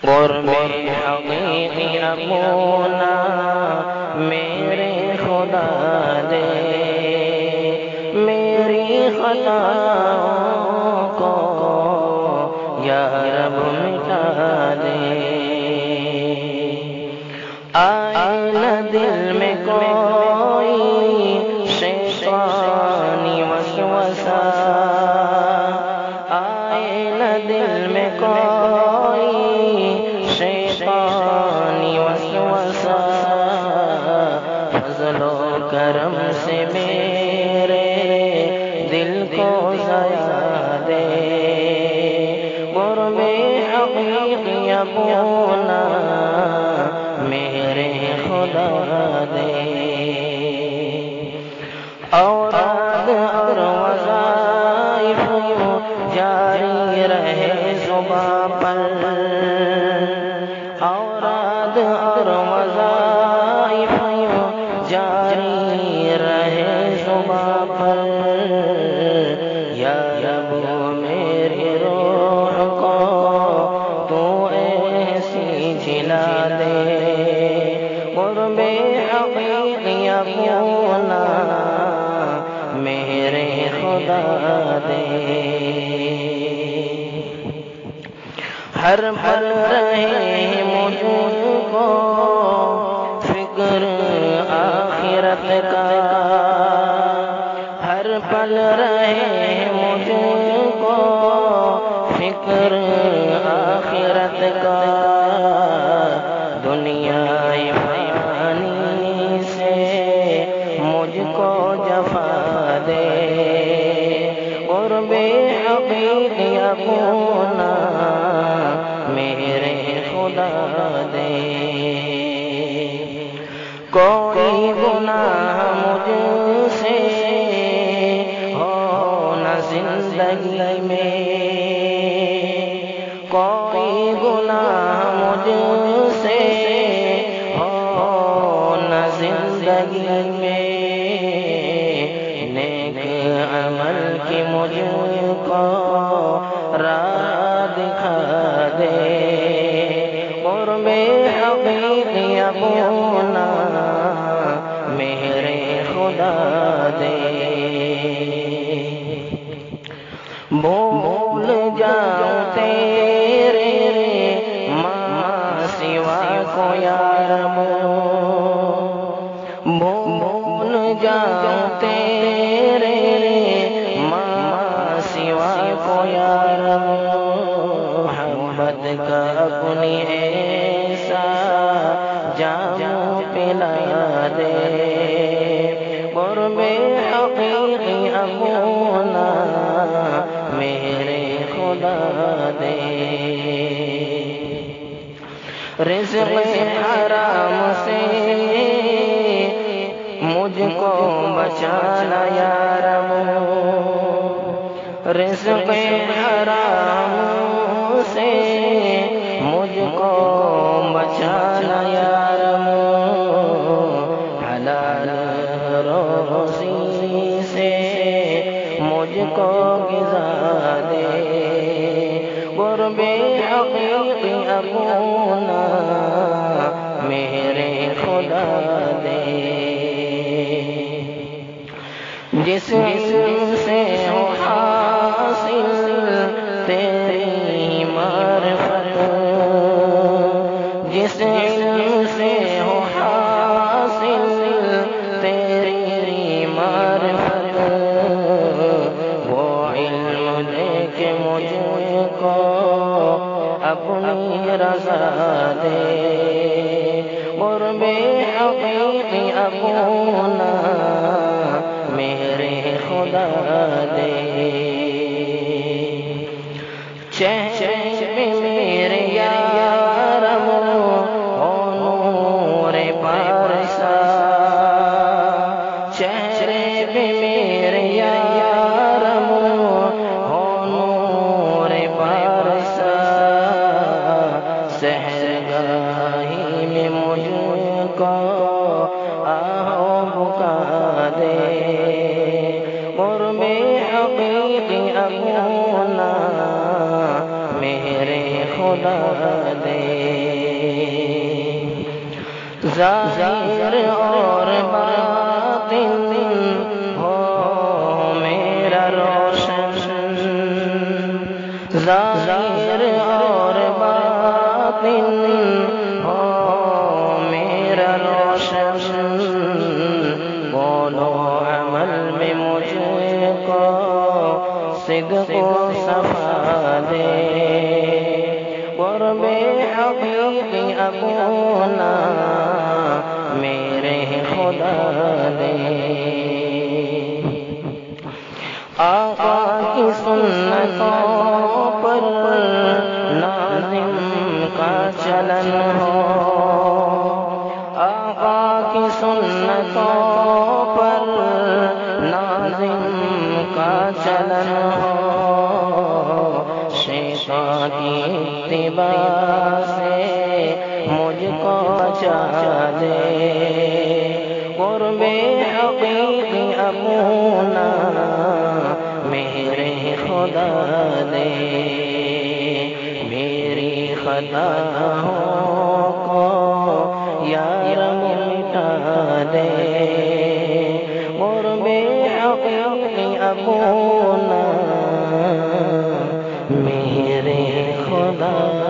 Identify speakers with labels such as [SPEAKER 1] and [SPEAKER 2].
[SPEAKER 1] قرب حقیقی اپنا میرے خدا دے، میری خطاؤں کو یا رب مٹا دے۔ آئے نہ دل میں کوئی شیطانی وسوسہ، آئے نہ دل میں کوئی شیطانی وسوسہ، فضل و کرم سے میرے دل کو ضیا دے، قرب حقیقی اپنا میرے خدا دے۔ اوراد اور وظائف یوں جاری رہے زباں پر، اوراد اور وظائف یوں جاری رہے زباں پر، یا رب میری روح کو تو ایسی جلا دے، قرب حقیقی اپنا میرے خدا دے۔ ہر پل رہے مجھ کو فکر آخرت کا، ہر پل رہے مجھ کو فکر آخرت کا، دنیا فانی سے مجھ کو جفا دے، قرب حقیقی اپنا میرے خدا دے۔ کوئی گناہ مجھ سے ہو نہ زندگی میں، کوئی گناہ مجھ سے ہو نہ زندگی میں، نیک عمل کی مجھ کو راہ دکھا دے، قرب حقیقی اپنا میرے خدا دے۔ بھول جاؤں تیرے ماں سوا کو یا رب، بھول جاؤں تیرے ماں سوا کو یا رب، محبت کا اپنی ایسا جام پلا دے، قرب حقیقی اپنا میرے خدا دے۔ رزق حرام سے مجھ کو بچانا یا رب، رزق حرام سے مجھ کو بچانا یا رب، حلال روزی سے مجھ کو غذا دے، قرب حقیقی اپنا میرے خدا دے۔ جس علم سے ہو حاصل تیری معرفت، جس علم سے ہو حاصل تیری معرفت، وہ علم دے کے مجھ کو اپنی رضا دے، قرب حقیقی اپنا میرے خدا دے۔ چہرے میں میرے یا رب ہو نور پارسا، چہرے میں میرے یا رب ہو نور پارسا، سحرگاہی میں مجھ کو آہو بکا دے، قرب حقیقی اپنا میرے خدا دے، ظاہر اور باطن ہو میرا روشن، ظاہر اور باطن ہو میرا روشن، بولو عمل میں مجھ کو صدق و صفا دے، قرب حقیقی اپنا میرے خدا دے، آقا کی سنتوں پر ناظم کا چلن ہو، آقا کی سنتوں پر ناظم کا چلن ہو، شیطان کی اتباع سے مجھ کو بچا دے، قرب حقیقی اپنا میرے خدا دے، میری خطاؤں کو یار مٹا دے، قرب حقیقی اپنا میرے خدا